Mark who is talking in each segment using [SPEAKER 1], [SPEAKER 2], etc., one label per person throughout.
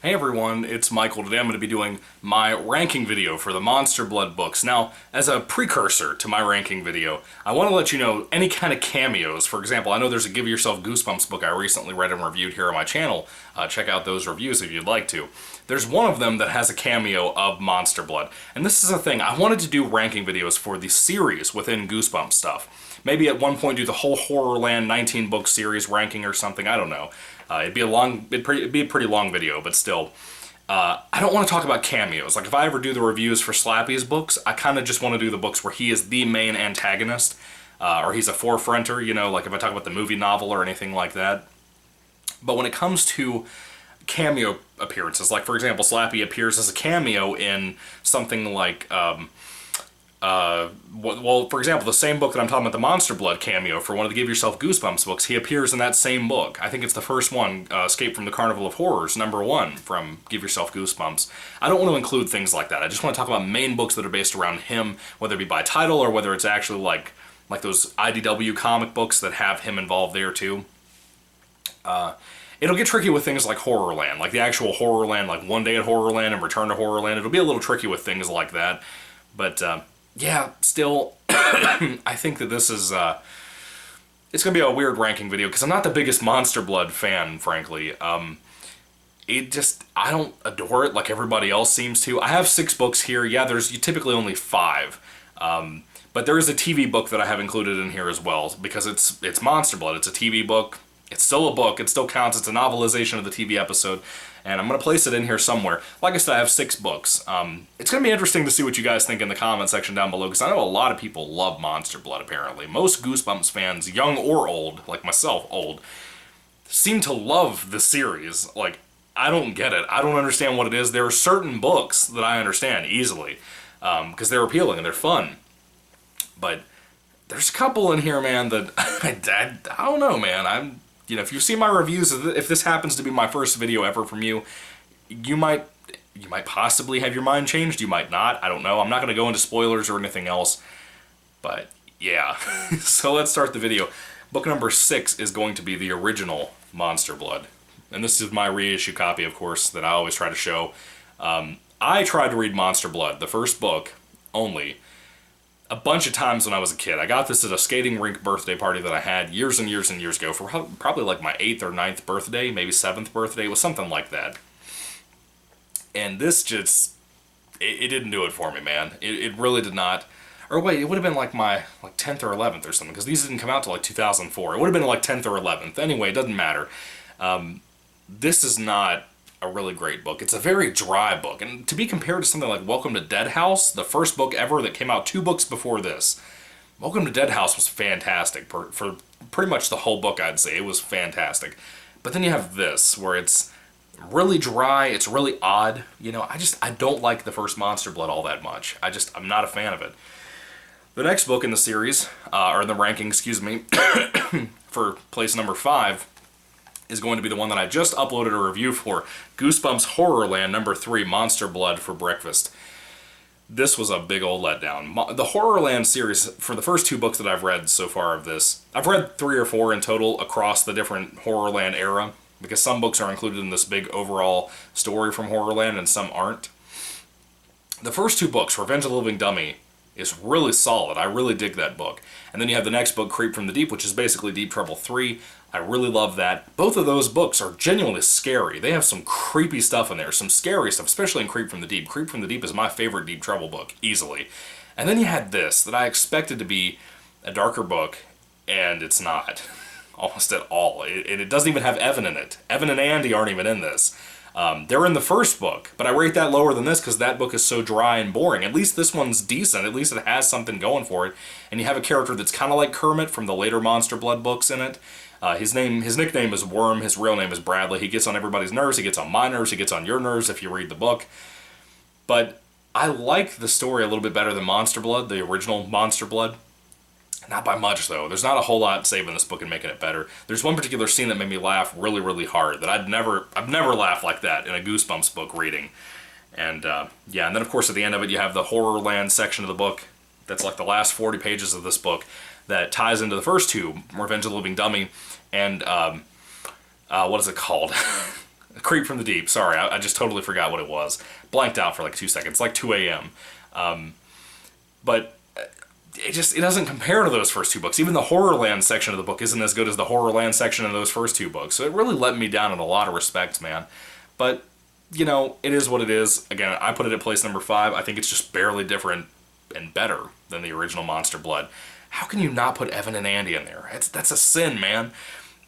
[SPEAKER 1] Hey everyone, it's Michael. Today I'm going to be doing my ranking video for the Monster Blood books. Now, as a precursor to my ranking video, I want to let you know any kind of cameos. For example, I know there's a Give Yourself Goosebumps book I recently read and reviewed here on my channel. Check out those reviews if you'd like to. There's one of them that has a cameo of Monster Blood. And this is a thing, I wanted to do ranking videos for the series within Goosebumps stuff. Maybe at one point do the whole Horrorland 19-book series ranking or something, I don't know. It'd be a pretty long video, but still. I don't want to talk about cameos. Like, if I ever do the reviews for Slappy's books, I kind of just want to do the books where he is the main antagonist, or he's a forefronter, you know, like if I talk about the movie novel or anything like that. But when it comes to cameo appearances, like, for example, Slappy appears as a cameo in something like, well, for example, the same book that I'm talking about, the Monster Blood cameo for one of the Give Yourself Goosebumps books, he appears in that same book. I think it's the first one, Escape from the Carnival of Horrors, #1 from Give Yourself Goosebumps. I don't want to include things like that. I just want to talk about main books that are based around him, whether it be by title or whether it's actually like those IDW comic books that have him involved there too. It'll get tricky with things like Horrorland, like the actual Horrorland, like One Day at Horrorland and Return to Horrorland. It'll be a little tricky with things like that, but yeah, still, I think that this is, it's going to be a weird ranking video, because I'm not the biggest Monster Blood fan, frankly. I don't adore it like everybody else seems to. I have 6 books here. Yeah, there's typically only 5. But there is a TV book that I have included in here as well, because it's Monster Blood. It's a TV book. It's still a book. It still counts. It's a novelization of the TV episode. And I'm going to place it in here somewhere. Like I said, I have 6 books. It's going to be interesting to see what you guys think in the comment section down below, because I know a lot of people love Monster Blood, apparently. Most Goosebumps fans, young or old, like myself, old, seem to love the series. Like, I don't get it. I don't understand what it is. There are certain books that I understand easily, because they're appealing and they're fun. But there's a couple in here, man, that I don't know, man. You know, if you see my reviews, if this happens to be my first video ever from you, you might possibly have your mind changed, you might not, I don't know. I'm not going to go into spoilers or anything else, but yeah. So let's start the video. Book number 6 is going to be the original Monster Blood, and this is my reissue copy, of course, that I always try to show. I tried to read Monster Blood, the first book, only, a bunch of times when I was a kid. I got this at a skating rink birthday party that I had years and years and years ago, for probably like my 8th or 9th birthday, maybe 7th birthday, it was something like that. And this just, it didn't do it for me, man. It really did not. Or wait, it would have been like my 10th or 11th or something, because these didn't come out till like 2004. It would have been like 10th or 11th. Anyway, it doesn't matter. This is not a really great book. It's a very dry book, and to be compared to something like Welcome to Dead House, the first book ever that came out 2 books before this, Welcome to Dead House was fantastic for pretty much the whole book. I'd say it was fantastic. But then you have this, where it's really dry, it's really odd. You know, I don't like the first Monster Blood all that much. I'm not a fan of it. The next book in the series, or in the ranking, excuse me, for place number 5, is going to be the one that I just uploaded a review for, Goosebumps Horrorland #3, Monster Blood for Breakfast. This was a big old letdown. The Horrorland series, for the first 2 books that I've read so far of this, I've read 3 or 4 in total across the different Horrorland era, because some books are included in this big overall story from Horrorland and some aren't. The first 2 books, Revenge of the Living Dummy, is really solid. I really dig that book. And then you have the next book, Creep from the Deep, which is basically Deep Trouble 3. I really love that. Both of those books are genuinely scary. They have some creepy stuff in there, some scary stuff, especially in Creep from the Deep. Creep from the Deep is my favorite Deep Trouble book, easily. And then you had this, that I expected to be a darker book, and it's not. Almost at all. It doesn't even have Evan in it. Evan and Andy aren't even in this. They're in the first book, but I rate that lower than this because that book is so dry and boring. At least this one's decent. At least it has something going for it. And you have a character that's kind of like Kermit from the later Monster Blood books in it. His nickname is Worm. His real name is Bradley. He gets on everybody's nerves. He gets on my nerves. He gets on your nerves if you read the book. But I like the story a little bit better than Monster Blood, the original Monster Blood. Not by much, though. There's not a whole lot saving this book and making it better. There's one particular scene that made me laugh really, really hard, that I've never laughed like that in a Goosebumps book reading. And, yeah, and then, of course, at the end of it, you have the Horrorland section of the book. That's like the last 40 pages of this book that ties into the first 2, Revenge of the Living Dummy, and, what is it called? Creep from the Deep. Sorry, I just totally forgot what it was. Blanked out for like 2 seconds, like 2 a.m. But it doesn't compare to those first two books. Even the Horrorland section of the book isn't as good as the Horrorland section in those first two books. So it really let me down in a lot of respects, man. But, you know, it is what it is. Again, I put it at place number 5. I think it's just barely different and better than the original Monster Blood. How can you not put Evan and Andy in there? That's a sin, man.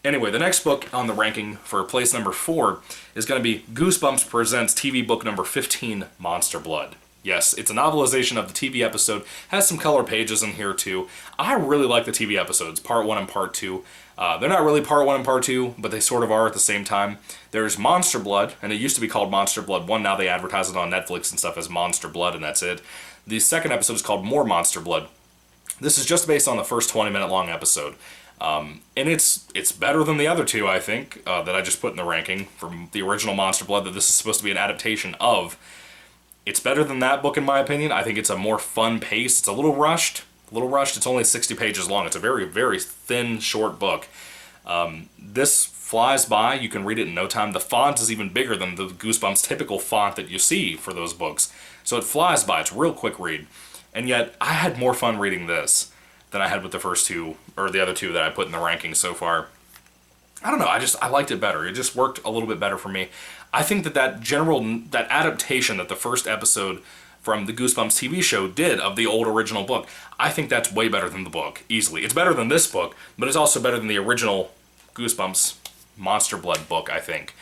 [SPEAKER 1] Anyway, the next book on the ranking for place number 4 is going to be Goosebumps Presents TV Book number 15, Monster Blood. Yes, it's a novelization of the TV episode. Has some color pages in here too. I really like the TV episodes, part 1 and part 2. They're not really part 1 and part 2, but they sort of are at the same time. There's Monster Blood, and it used to be called Monster Blood 1. Now they advertise it on Netflix and stuff as Monster Blood, and that's it. The second episode is called More Monster Blood. This is just based on the first 20-minute long episode. And it's better than the other two, I think, that I just put in the ranking from the original Monster Blood that this is supposed to be an adaptation of. It's better than that book, in my opinion. I think it's a more fun pace. It's a little rushed. It's only 60 pages long. It's a very, very thin, short book. This flies by. You can read it in no time. The font is even bigger than the Goosebumps typical font that you see for those books. So it flies by. It's a real quick read. And yet, I had more fun reading this than I had with the first two, or the other two that I put in the rankings so far. I don't know, I liked it better. It just worked a little bit better for me. I think that adaptation that the first episode from the Goosebumps TV show did of the old original book, I think that's way better than the book, easily. It's better than this book, but it's also better than the original Goosebumps Monster Blood book, I think.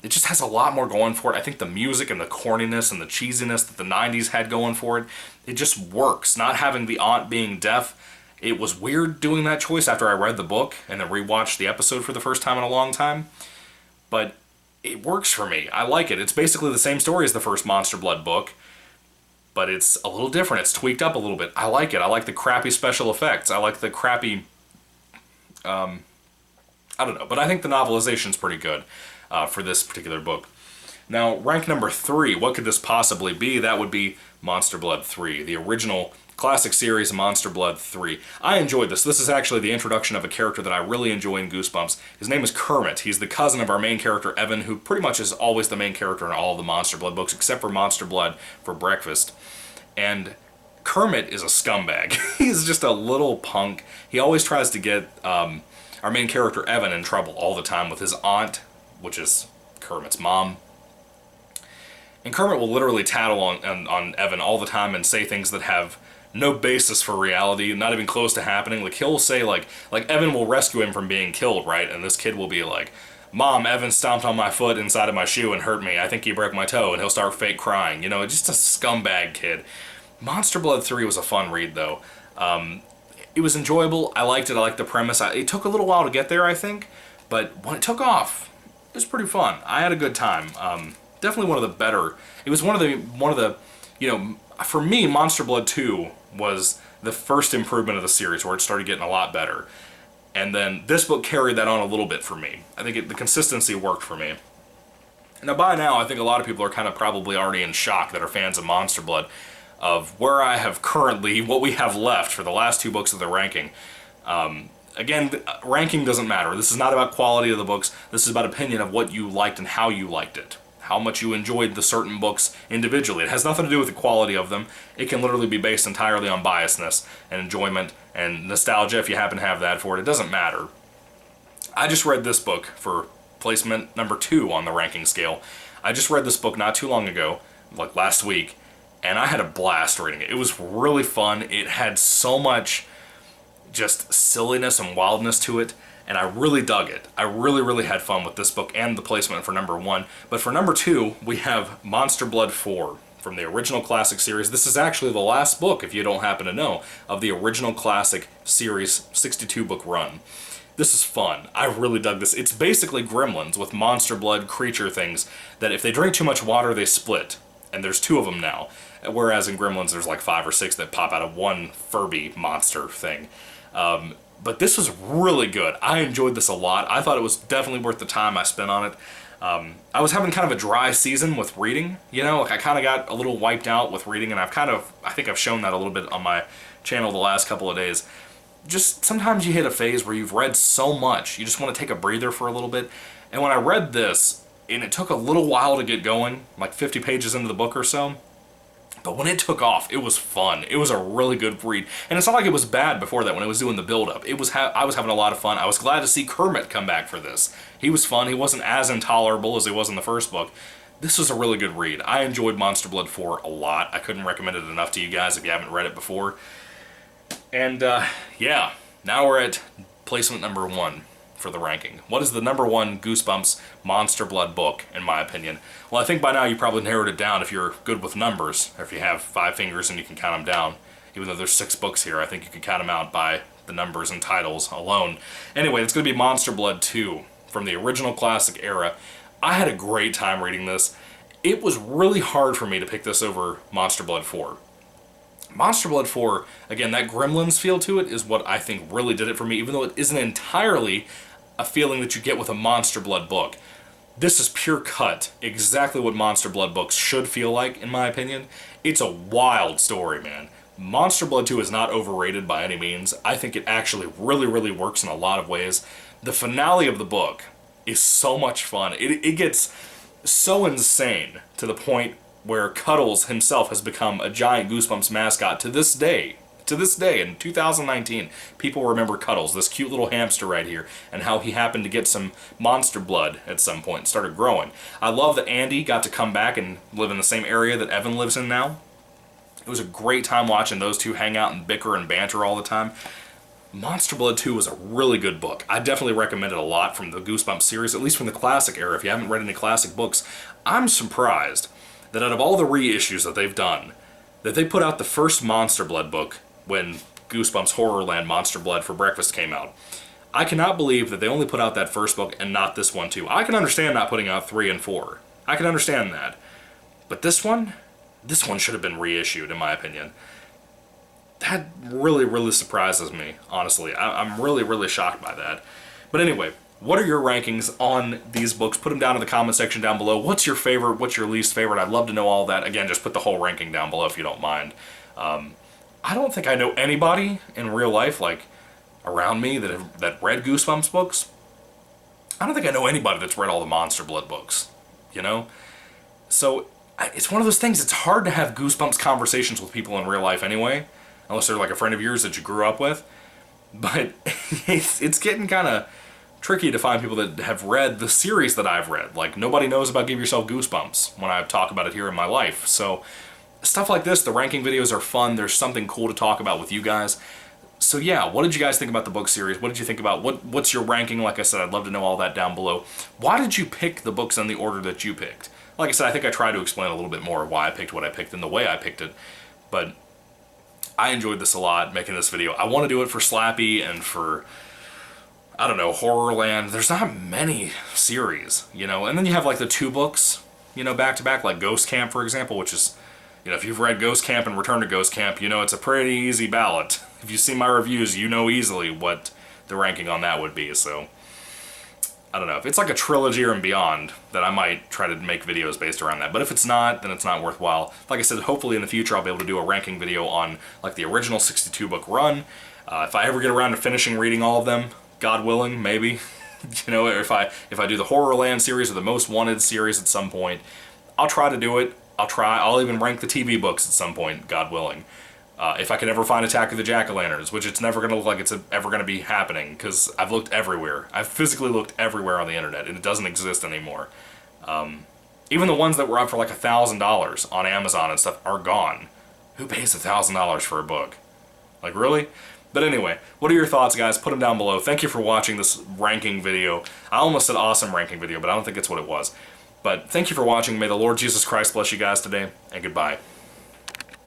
[SPEAKER 1] It just has a lot more going for it. I think the music and the corniness and the cheesiness that the 90s had going for it, it just works. Not having the aunt being deaf, it was weird doing that choice after I read the book and then rewatched the episode for the first time in a long time. But it works for me. I like it. It's basically the same story as the first Monster Blood book, but it's a little different. It's tweaked up a little bit. I like it. I like the crappy special effects. I like the crappy... I don't know, but I think the novelization's pretty good for this particular book. Now, rank number 3, what could this possibly be? That would be Monster Blood 3, the original classic series Monster Blood 3. I enjoyed this. This is actually the introduction of a character that I really enjoy in Goosebumps. His name is Kermit. He's the cousin of our main character, Evan, who pretty much is always the main character in all of the Monster Blood books, except for Monster Blood for Breakfast. And Kermit is a scumbag. He's just a little punk. He always tries to get our main character, Evan, in trouble all the time with his aunt, which is Kermit's mom. And Kermit will literally tattle on Evan all the time and say things that have no basis for reality, not even close to happening. Like, he'll say, like Evan will rescue him from being killed, right? And this kid will be like, Mom, Evan stomped on my foot inside of my shoe and hurt me. I think he broke my toe. And he'll start fake crying. You know, just a scumbag kid. Monster Blood 3 was a fun read, though. It was enjoyable. I liked it. I liked the premise. It took a little while to get there, I think. But when it took off, it was pretty fun. I had a good time. Definitely one of the better. It was one of the, you know, for me, Monster Blood 2 was the first improvement of the series where it started getting a lot better. And then this book carried that on a little bit for me. I think the consistency worked for me. Now, by now, I think a lot of people are kind of probably already in shock that are fans of Monster Blood of where I have currently, what we have left for the last 2 books of the ranking. Again, ranking doesn't matter. This is not about quality of the books. This is about opinion of what you liked and how you liked it. How much you enjoyed the certain books individually. It has nothing to do with the quality of them. It can literally be based entirely on biasness and enjoyment and nostalgia if you happen to have that for it. It doesn't matter. I just read this book for placement number 2 on the ranking scale. I just read this book not too long ago, like last week, and I had a blast reading it. It was really fun. It had so much just silliness and wildness to it, and I really dug it. I really, really had fun with this book and the placement for number 1. But for number 2, we have Monster Blood 4 from the original classic series. This is actually the last book, if you don't happen to know, of the original classic series 62-book run. This is fun. I really dug this. It's basically Gremlins with monster blood creature things that if they drink too much water, they split. And there's 2 of them now. Whereas in Gremlins, there's like 5 or 6 that pop out of one Furby monster thing. But this was really good. I enjoyed this a lot. I thought it was definitely worth the time I spent on it. I was having kind of a dry season with reading, you know, like I kind of got a little wiped out with reading, and I think I've shown that a little bit on my channel the last couple of days. Just sometimes you hit a phase where you've read so much, you just want to take a breather for a little bit. And when I read this, and it took a little while to get going, like 50 pages into the book or so. But when it took off, it was fun. It was a really good read. And it's not like it was bad before that when it was doing the build-up. I was having a lot of fun. I was glad to see Kermit come back for this. He was fun. He wasn't as intolerable as he was in the first book. This was a really good read. I enjoyed Monster Blood 4 a lot. I couldn't recommend it enough to you guys if you haven't read it before. And, yeah, now we're at placement number 1 for the ranking. What is the number 1 Goosebumps Monster Blood book, in my opinion? Well, I think by now you probably narrowed it down if you're good with numbers, or if you have 5 fingers and you can count them down. Even though there's 6 books here, I think you can count them out by the numbers and titles alone. Anyway, it's going to be Monster Blood 2 from the original classic era. I had a great time reading this. It was really hard for me to pick this over Monster Blood 4. Monster Blood 4, again, that Gremlins feel to it is what I think really did it for me, even though it isn't entirely a feeling that you get with a Monster Blood book. This is pure cut, exactly what Monster Blood books should feel like, in my opinion. It's a wild story, man. Monster Blood 2 is not overrated by any means. I think it actually really, really works in a lot of ways. The finale of the book is so much fun. It gets so insane to the point where Cuddles himself has become a giant Goosebumps mascot to this day. To this day, in 2019, people remember Cuddles, this cute little hamster right here, and how he happened to get some monster blood at some point and started growing. I love that Andy got to come back and live in the same area that Evan lives in now. It was a great time watching those two hang out and bicker and banter all the time. Monster Blood 2 was a really good book. I definitely recommend it a lot from the Goosebumps series, at least from the classic era. If you haven't read any classic books, I'm surprised that out of all the reissues that they've done, that they put out the first Monster Blood book when Goosebumps Horrorland Monster Blood for Breakfast came out. I cannot believe that they only put out that first book and not this one too. I can understand not putting out 3 and 4. I can understand that. But this one should have been reissued, in my opinion. That really, really surprises me, honestly. I'm really, really shocked by that. But anyway, what are your rankings on these books? Put them down in the comment section down below. What's your favorite? What's your least favorite? I'd love to know all that. Again, just put the whole ranking down below if you don't mind. I don't think I know anybody in real life, like, around me that read Goosebumps books. I don't think I know anybody that's read all the Monster Blood books, you know? So, it's one of those things, it's hard to have Goosebumps conversations with people in real life anyway, unless they're like a friend of yours that you grew up with. But it's getting kind of tricky to find people that have read the series that I've read. Like, nobody knows about Give Yourself Goosebumps when I talk about it here in my life. So, stuff like this, the ranking videos are fun. There's something cool to talk about with you guys. So yeah, what did you guys think about the book series? What did you think about, what's your ranking? Like I said, I'd love to know all that down below. Why did you pick the books in the order that you picked? Like I said, I think I tried to explain a little bit more why I picked what I picked and the way I picked it. But I enjoyed this a lot, making this video. I want to do it for Slappy and for, I don't know, Horrorland. There's not many series, you know? And then you have like the 2 books, you know, back to back, like Ghost Camp, for example, which is, you know, if you've read Ghost Camp and Return to Ghost Camp, you know it's a pretty easy ballot. If you see my reviews, you know easily what the ranking on that would be, so I don't know. If it's like a trilogy or beyond, then I might try to make videos based around that. But if it's not, then it's not worthwhile. Like I said, hopefully in the future I'll be able to do a ranking video on like the original 62 book run. If I ever get around to finishing reading all of them, God willing, maybe. You know, if I do the Horrorland series or the Most Wanted series at some point, I'll try to do it. I'll even rank the TV books at some point, God willing. If I can ever find Attack of the Jack-O-Lanterns, which it's never going to look like it's ever going to be happening, because I've looked everywhere. I've physically looked everywhere on the internet, and it doesn't exist anymore. Even the ones that were up for like $1,000 on Amazon and stuff are gone. Who pays $1,000 for a book? Like, really? But anyway, what are your thoughts, guys? Put them down below. Thank you for watching this ranking video. I almost said awesome ranking video, but I don't think it's what it was. But thank you for watching. May the Lord Jesus Christ bless you guys today, and goodbye.